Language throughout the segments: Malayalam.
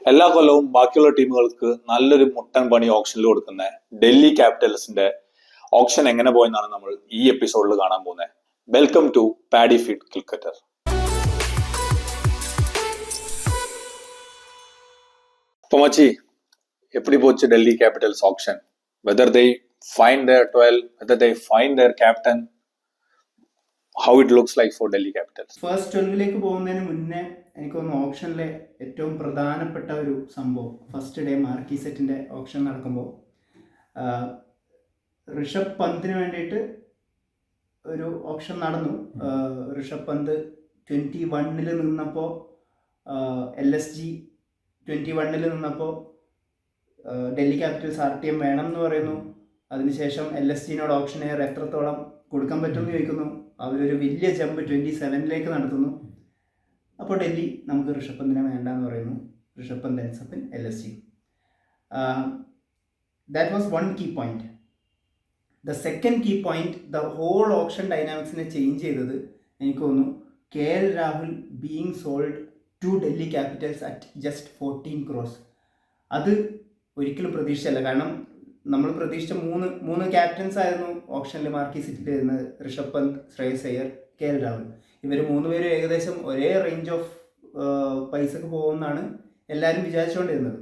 എല്ലാ കൊല്ലവും ബാക്കിയുള്ള ടീമുകൾക്ക് നല്ലൊരു മുട്ടൻ പണി ഓപ്ഷനിൽ കൊടുക്കുന്ന ഡൽഹി ക്യാപിറ്റൽസിന്റെ ഓപ്ഷൻ എങ്ങനെ പോയെന്നാണ് നമ്മൾ ഈ എപ്പിസോഡിൽ കാണാൻ പോകുന്നത്. Welcome to paddy feed cricketer. അപ്പോൾ മച്ചി, எப்படி போச்சு Delhi capitals action? whether they find their 12, whether they find their captain, how it looks like for Delhi Capitals? First 12ലേക്ക് പോകുന്നതിന് മുന്നേ എനിക്ക് തോന്നുന്നു ഓപ്ഷനിലെ ഏറ്റവും പ്രധാനപ്പെട്ട ഒരു സംഭവം ഫസ്റ്റ് ഡേ മാർക്കി സെറ്റിൻ്റെ ഓപ്ഷൻ നടക്കുമ്പോൾ ഋഷഭ് പന്തിന് വേണ്ടിയിട്ട് ഒരു ഓപ്ഷൻ നടന്നു. ഋഷഭ് പന്ത് 21 നിന്നപ്പോൾ LSG 21 നിന്നപ്പോൾ ഡൽഹി ക്യാപിറ്റൽസ് RTM വേണം എന്ന് പറയുന്നു. അതിനുശേഷം LSGനോട് ഓപ്ഷൻ എയർ എത്രത്തോളം കൊടുക്കാൻ പറ്റുമെന്ന് ചോദിക്കുന്നു. അവരൊരു വലിയ ജമ്പ് 27 നടത്തുന്നു. അപ്പോൾ ഡൽഹി നമുക്ക് ഋഷഭ് പന്തിനെ വേണ്ടെന്ന് പറയുന്നു. Rishabh Pant ends up in LSG. That was one key point. The second key point, the whole auction dynamicsനെ ചേഞ്ച് ചെയ്തത് എനിക്ക് തോന്നുന്നു KL Rahul being sold to Delhi Capitals at just 14 crores. അത് ഒരിക്കലും പ്രതീക്ഷിച്ചല്ല. കാരണം നമ്മൾ പ്രതീക്ഷിച്ച മൂന്ന് ക്യാപ്റ്റൻസ് ആയിരുന്നു ഓപ്ഷനിൽ മാർക്കി സെറ്റിൽ വരുന്നത്. ഋഷഭ് പന്ത്, ശ്രേയസ് അയ്യർ, KL രാഹുൽ. ഇവർ 3 പേരും ഏകദേശം ഒരേ റേഞ്ച് ഓഫ് പൈസക്ക് പോകുമെന്നാണ് എല്ലാവരും വിചാരിച്ചുകൊണ്ടിരുന്നത്.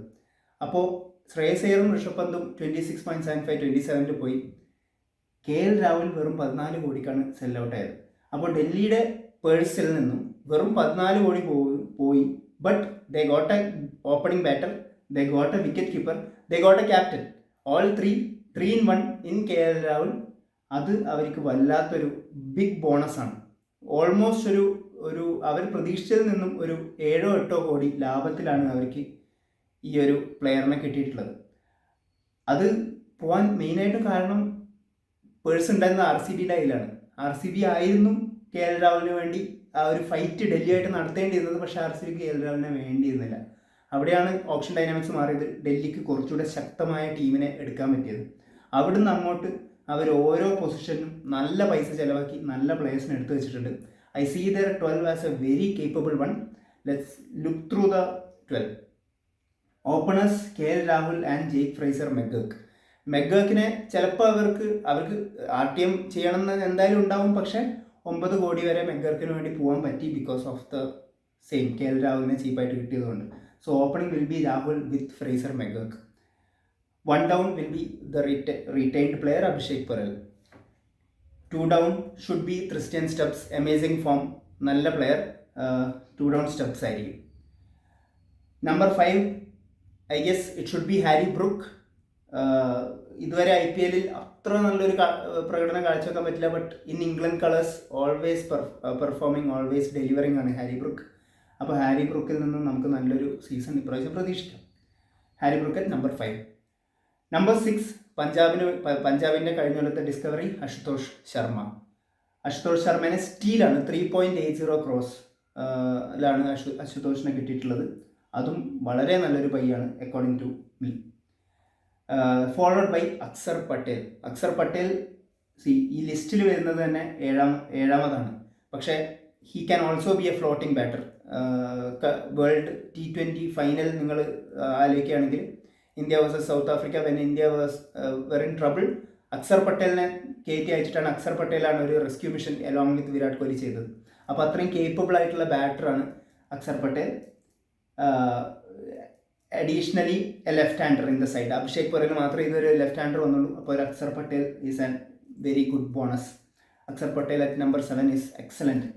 അപ്പോൾ ശ്രേയസ് അയ്യറും ഋഷഭ് പന്തും 26.75 27 പോയി. KL രാഹുൽ വെറും 14 കോടിക്കാണ് സെൽ ഔട്ട് ആയത്. അപ്പോൾ ഡൽഹിയുടെ പേഴ്സിൽ നിന്നും വെറും 14 കോടി പോയി. But they got A opening batter, they got a wicket keeper, they got a captain, all 3 in 1 in KL Rahul. അത് അവർക്ക് വല്ലാത്തൊരു ബിഗ് ബോണസാണ്. ഓൾമോസ്റ്റ് ഒരു അവർ പ്രതീക്ഷിച്ചതിൽ നിന്നും ഒരു 7-8 കോടി ലാഭത്തിലാണ് അവർക്ക് ഈ ഒരു പ്ലെയറിനെ കിട്ടിയിട്ടുള്ളത്. അത് പോകാൻ മെയിനായിട്ടും കാരണം പേഴ്സ് ഉണ്ടായിരുന്ന RCBയുടെ കയ്യിലാണ്. RCB ആയിരുന്നു KL രാഹുലിന് വേണ്ടി ആ ഒരു ഫൈറ്റ് ഡൽഹിയായിട്ട് നടത്തേണ്ടിയിരുന്നത്. പക്ഷേ RCB KL രാഹുലിനെ വേണ്ടിയിരുന്നില്ല. അവിടെയാണ് ഓപ്ഷൻ ഡൈനാമിക്സ് മാറിയത്. ഡൽഹിക്ക് കുറച്ചുകൂടെ ശക്തമായ ടീമിനെ എടുക്കാൻ പറ്റിയത്. അവിടുന്ന് അങ്ങോട്ട് അവർ ഓരോ പൊസിഷനും നല്ല പൈസ ചിലവാക്കി നല്ല പ്ലേയേഴ്സിനെ എടുത്തു വെച്ചിട്ടുണ്ട്. I see their 12 as a very capable one. Let's look through the 12 openers. KL Rahul and Jake Fraser മെഗർക്കിനെ ചിലപ്പോൾ അവർക്ക് RTM ചെയ്യണമെന്ന് എന്തായാലും ഉണ്ടാവും. പക്ഷേ 9 കോടി വരെ മെഗർക്കിന് വേണ്ടി പോകാൻ പറ്റി because of the same KL രാഹുലിനെ ചീപ്പായിട്ട് കിട്ടിയതുകൊണ്ട്. So opening will be Rahul with Fraser McGurk. 1 down will be the retained player Abhishek Paral. 2 down should be Tristan Stubbs. Amazing form, nalla player. 2 down Stubbs ആയിരിക്കും. Number 5, I guess it should be Harry Brook. ഇതുവരെ IPL അത്ര നല്ലൊരു പ്രകടനം കാഴ്ചവെക്കാൻ പറ്റില്ല. But in England colours always performing, always delivering ആണ് ഹാരി ബ്രൂക്ക്. അപ്പോൾ ഹാരി ബ്രൂക്കിൽ നിന്നും നമുക്ക് നല്ലൊരു സീസൺ ഇപ്രാവശ്യം പ്രതീക്ഷിക്കാം. Harry Brook at number 5. Number 6, പഞ്ചാബിൻ്റെ കഴിഞ്ഞ കൊല്ലത്തെ ഡിസ്കവറി അശുതോഷ് ശർമ്മേനെ സ്റ്റീലാണ്. 3.80 crores ലാണ് അശുതോഷിനെ കിട്ടിയിട്ടുള്ളത്. അതും വളരെ നല്ലൊരു പയ്യാണ് according to me. Followed by Axar Patel ഈ ലിസ്റ്റിൽ വരുന്നത് തന്നെ ഏഴാമതാണ്. പക്ഷേ he can also be a floating batter. World T20 final നിങ്ങൾ ആലോചിക്കുകയാണെങ്കിൽ India versus South Africa, when India were in trouble, Axar പട്ടേലിനെ കയറ്റി അയച്ചിട്ടാണ്. അക്സർ പട്ടേലാണ് ഒരു rescue mission along with Virat Kohli ചെയ്തത്. അപ്പോൾ അത്രയും കേപ്പബിൾ ആയിട്ടുള്ള ബാറ്ററാണ് Axar Patel. Additionally a left hander in the side. Abhishek Porel മാത്രമേ ഇതൊരു ലെഫ്റ്റ് ഹാൻഡർ വന്നുള്ളൂ. അപ്പോൾ ഒരു Axar Patel is an very good bonus. Axar Patel at number 7 is excellent.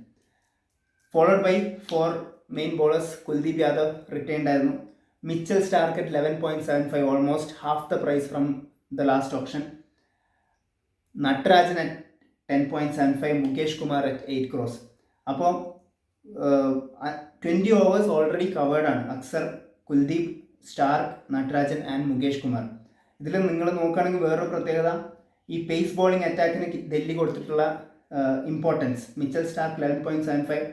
Followed by 4 main bowlers. Kuldeep Yadav returned ആയിരുന്നു. Mitchell Starc at 11.75, almost half the price from the last auction. Natarajan at 10.75, Mukesh Kumar at 8 crores. അപ്പോൾ 20 overs ഓൾറെഡി കവേർഡ് ആണ്. Axar, Kuldeep, Starc, Natarajan and Mukesh Kumar. ഇതിൽ നിങ്ങൾ നോക്കുകയാണെങ്കിൽ വേറൊരു പ്രത്യേകത, ഈ പേസ് ബോളിംഗ് അറ്റാക്കിന് ഡൽഹി കൊടുത്തിട്ടുള്ള importance. Mitchell Starc 11.75,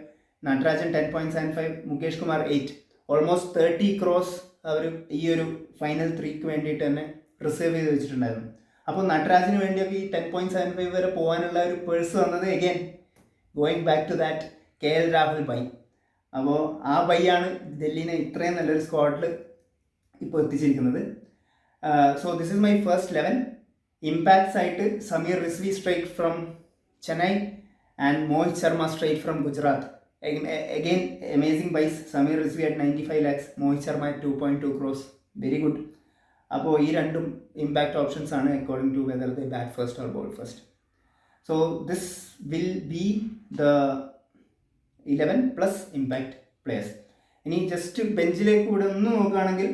Natarajan 10.75, Mukesh Kumar 8. Almost 30 crores അവർ ഈ ഒരു ഫൈനൽ 3ക്ക് വേണ്ടിയിട്ട് തന്നെ റിസർവ് ചെയ്ത് വെച്ചിട്ടുണ്ടായിരുന്നു. അപ്പോൾ നട്രാജിന് വേണ്ടിയൊക്കെ ഈ 10.75 വരെ പോകാനുള്ള ഒരു പേഴ്സ് വന്നത് again going back to that KL Rahul buy. അപ്പോൾ ആ ബൈയാണ് ഡൽഹിനെ ഇത്രയും നല്ലൊരു സ്ക്വാഡിൽ ഇപ്പോൾ എത്തിച്ചിരിക്കുന്നത്. So this is my first 11. Impacts ആയിട്ട് Sameer Rizvi straight from Chennai and Mohit Sharma straight from Gujarat. Again, amazing buys. Samir Rizvi at 95 lakhs, Mohit Sharma at 2.2 crores. Very good. അപ്പോൾ ഈ രണ്ടും ഇമ്പാക്റ്റ് ഓപ്ഷൻസ് ആണ് according to whether they bat first or bowl first. So this will be the 11 plus impact players. ഇനി ജസ്റ്റ് ബെഞ്ചിലേക്ക് കൂടെ ഒന്ന് നോക്കുകയാണെങ്കിൽ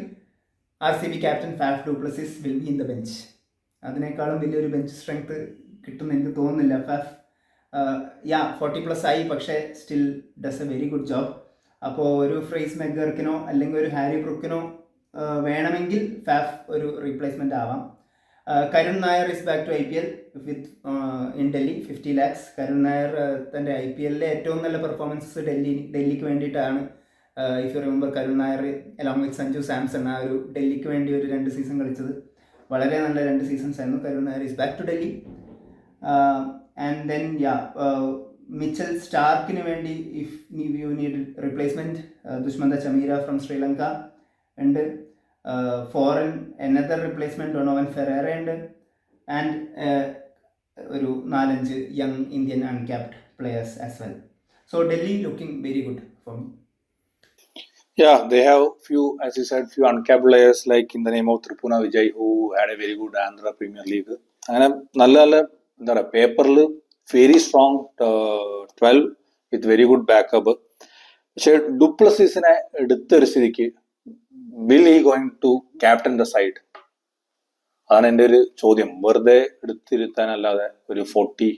RCB captain Faf du Plessis will be in the bench. അതിനേക്കാളും വലിയൊരു ബെഞ്ച് സ്ട്രെങ്ത് കിട്ടുമെന്ന് എനിക്ക് തോന്നുന്നില്ല. ഫാഫ് 40+ ആയി, പക്ഷേ still does A very good job. അപ്പോൾ ഒരു ഫ്രേസ് മെഗർക്കിനോ അല്ലെങ്കിൽ ഒരു ഹാരി ബ്രൂക്കിനോ വേണമെങ്കിൽ ഫാഫ് ഒരു റീപ്ലേസ്മെൻ്റ് ആവാം. Karun Nair is back to IPL with in Delhi 50 lakhs. Karun Nair തൻ്റെ IPL-ലെ ഏറ്റവും നല്ല പെർഫോമൻസസ് ഡൽഹിക്ക് വേണ്ടിയിട്ടാണ്. If you remember, Karun Nair along with Sanju Samson ആ ഒരു ഡൽഹിക്ക് വേണ്ടി ഒരു 2 സീസൺ കളിച്ചത്. വളരെ നല്ല 2 സീസൺസ് ആയിരുന്നു. Karun Nair is back to Delhi. And then Mitchell Starkന് വേണ്ടി if you need replacement, Dushmantha Chameera from Sri Lanka, and foreign another replacement Donovan Ferreira, and ഒരു 4-5 young Indian uncapped players as well. So Delhi looking very good for me. Yeah, they have few, as you said, few uncapped players like in the name of Tripuna Vijay, who had a very good Andhra Premier League. അങ്ങനെ നല്ല എന്താ പറയുക, പേപ്പറിൽ very strong 12 with very good backup. പക്ഷെ ഡുപ്ലസിസിനെ എടുത്തൊരു സ്ഥിതിക്ക് will he going to captain the side? അതാണ് എൻ്റെ ഒരു ചോദ്യം. വെറുതെ എടുത്തിരുത്താനല്ലാതെ ഒരു 43,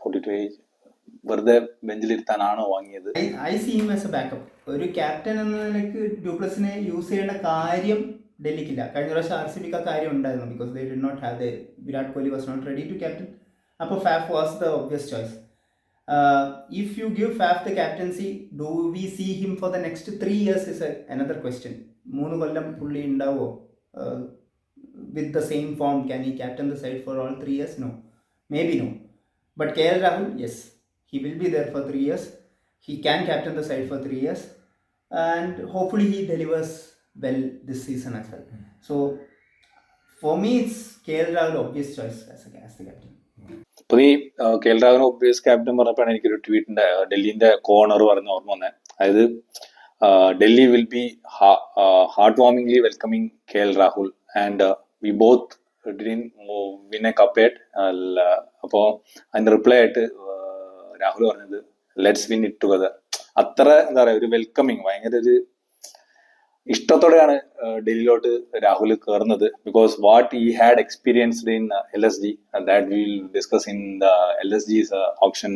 42 ഏജ് വെറുതെ ബെഞ്ചിലിരുത്താനാണോ വാങ്ങിയത്? I see him as a backup. ഒരു ക്യാപ്റ്റൻ എന്ന നിലയ്ക്ക് ഡ്യൂപ്ലസിനെ യൂസ് ചെയ്യേണ്ട കാര്യം ഡൽഹിക്കില്ല. കഴിഞ്ഞ പ്രാവശ്യം RCBക്ക് ആ കാര്യം ഉണ്ടായിരുന്നു, because they did not have the Virat Kohli was not ready to captain. അപ്പോൾ Faf was the obvious choice. If you give Faf the captaincy, do we see him for the next 3 years is another question. 3 കൊല്ലം പുള്ളി ഉണ്ടാവോ with the same form? Can he captain the side for all 3 years? No, maybe no. But KL Rahul, yes, he will be there for 3 years. He can captain the side for 3 years, and hopefully he delivers well this season as well. So for me it's KL Rahul obvious choice as the captain. അപ്പോൾ ഈ KL Rahul ഒബ്വിയസ് ക്യാപ്റ്റൻ പറഞ്ഞപ്പോഴാണ് എനിക്കൊരു ട്വീറ്റിന്റെ ഡൽഹിന്റെ കോർണർ പറഞ്ഞ ഓർമ്മ വന്നത്. അതായത് Delhi will be heart warmingly welcoming KL Rahul and we both win a cup yet. അപ്പോൾ അതിന്റെ റിപ്ലൈ ആയിട്ട് രാഹുൽ പറഞ്ഞത് ലെറ്റ്സ് വിൻ ഇറ്റ് ടുഗദർ. അത്ര എന്താ പറയുക, ഒരു വെൽക്കമിങ്, ഭയങ്കര ഒരു ഇഷ്ടത്തോടെയാണ് ഡൽഹിയിലോട്ട് രാഹുൽ കയറുന്നത്. Because what he had experienced in LSG, that we will discuss in the LSG's option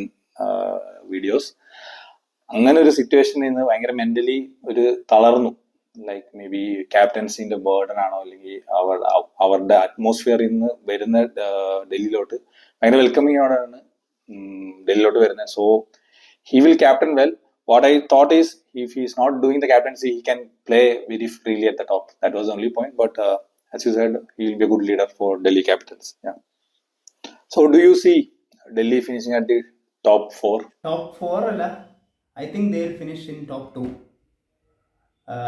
videos. അങ്ങനെ ഒരു സിറ്റുവേഷനിൽ നിന്ന് ഭയങ്കര മെന്റലി ഒരു തളർന്നു. ലൈക്ക് മേ ബി ക്യാപ്റ്റൻസിന്റെ ബേർഡൻ ആണോ, അല്ലെങ്കിൽ അവരുടെ അറ്റ്മോസ്ഫിയറിൽ നിന്ന് വരുന്ന ഡൽഹിയിലോട്ട് ഭയങ്കര വെൽക്കമിങ്ങോടെയാണ് ഡൽഹിയിലോട്ട് വരുന്നത്. So he will captain well. What I thought is, if he is not doing the captaincy, he can play very freely at the top. That was the only point. But as you said, he will be a good leader for Delhi Capitals. Yeah. So do you see Delhi finishing at the top 4? Top 4 alla, I think they will finish in top 2.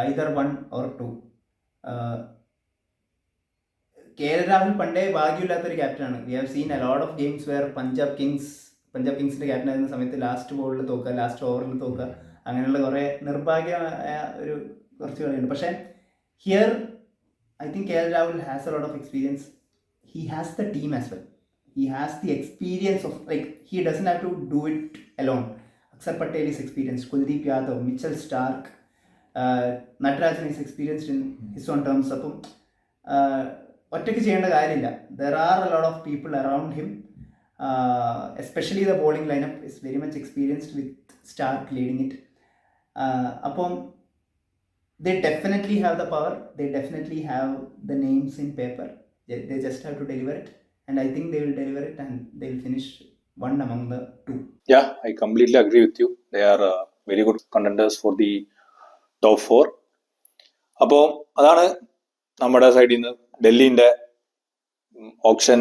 Either 1 or 2. KL Rahul പണ്ടേ ഭാഗ്യമില്ലാത്തൊരു ക്യാപ്റ്റനാണ്. We have seen a lot of games where Punjab കിങ്സിന്റെ ക്യാപ്റ്റൻ ആയിരുന്ന സമയത്ത് ലാസ്റ്റ് ബോളിൽ തോക്കുക, ലാസ്റ്റ് ഓവറിൽ തോക്കുക, അങ്ങനെയുള്ള കുറേ നിർഭാഗ്യമായ ഒരു കുറച്ച് കളിയുണ്ട്. പക്ഷേ here I think KL Rahul has A lot of experience. He has the team as well. He has the experience of, like, he doesn't have to do it alone. Akshar Patel is experienced, Kuldeep Yadav, Mitchell Stark, Natarajan is experienced in his own terms. അപ്പം ഒറ്റയ്ക്ക് ചെയ്യേണ്ട കാര്യമില്ല. There are a lot of people around him. Especially the bowling lineup is very much experienced with Stark leading it. അപ്പം they definitely have the power. They definitely have the names in paper. They just have to deliver it. And I think they will deliver it and they will finish one among the 2. Yeah, I completely agree with you. They are very good contenders for the top 4. അപ്പോൾ അതാണ് നമ്മുടെ സൈഡിൽ നിന്ന് ഡൽഹിന്റെ ഓപ്ഷൻ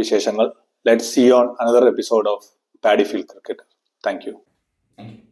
വിശേഷങ്ങൾ. Let's see on another episode of Paddy Field Cricket. Thank you. Thank you.